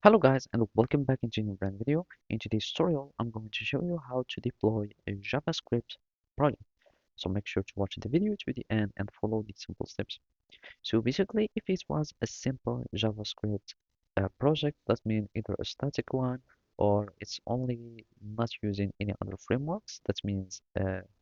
Hello guys and welcome back into a new brand video. In today's tutorial, I'm going to show you how to deploy a JavaScript project. So make sure to watch the video to the end and follow these simple steps. So basically, if it was a simple JavaScript project, that means either a static one or it's only not using any other frameworks, that means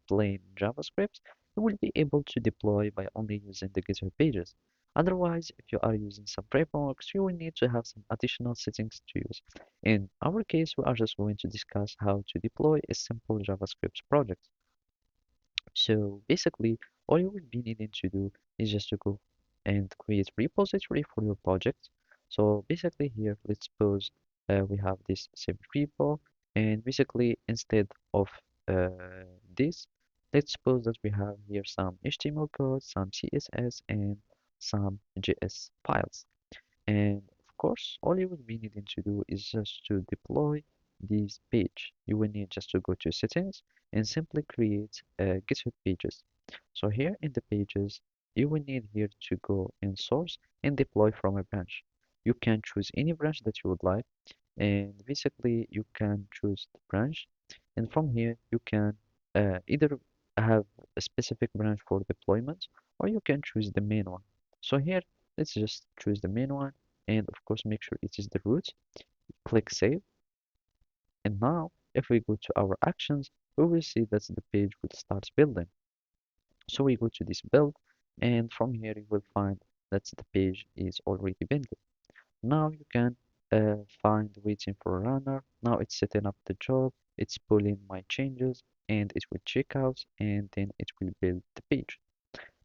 plain JavaScript, you will be able to deploy by only using the GitHub pages. Otherwise, if you are using some frameworks, you will need to have some additional settings to use. In our case, we are just going to discuss how to deploy a simple JavaScript project. So basically, all you will be needing to do is just to go and create repository for your project. So basically here, let's suppose we have this same repo, and basically instead of this, let's suppose that we have here some HTML code, some CSS, and some JS files. And of course, all you will be needing to do is just to deploy this page. You will need just to go to settings and simply create GitHub pages. So here in the pages, you will need here to go in source and deploy from a branch. You can choose any branch that you would like, and basically you can choose the branch, and from here you can either have a specific branch for deployment, or you can choose the main one. So here, let's just choose the main one, and of course make sure it is the root. Click save, and now if we go to our actions, we will see that the page will start building. So we go to this build, and from here you will find that the page is already built. Now you can find waiting for a runner. Now it's setting up the job, it's pulling my changes, and it will check out, and then it will build the page.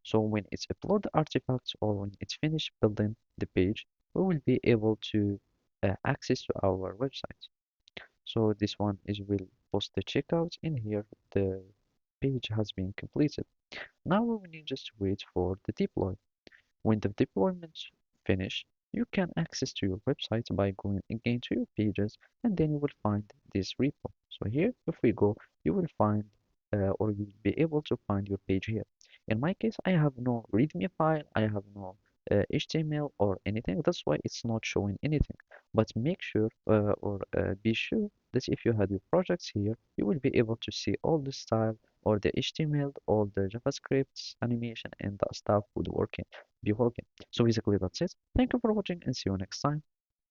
So when it's upload the artifacts or when it's finished building the page, we will be able to access to our website. So this one is will post the checkout, and here the page has been completed. Now we will need just to wait for the deploy. When the deployment finish, you can access to your website by going again to your pages, and then you will find this repo. So here, if we go, you will find or you will be able to find your page here. In my case, I have no README file, I have no HTML or anything. That's why it's not showing anything. But make sure or be sure that if you had your projects here, you will be able to see all the style or the HTML, all the JavaScript animation and the stuff would working be working. So basically that's it. Thank you for watching and see you next time.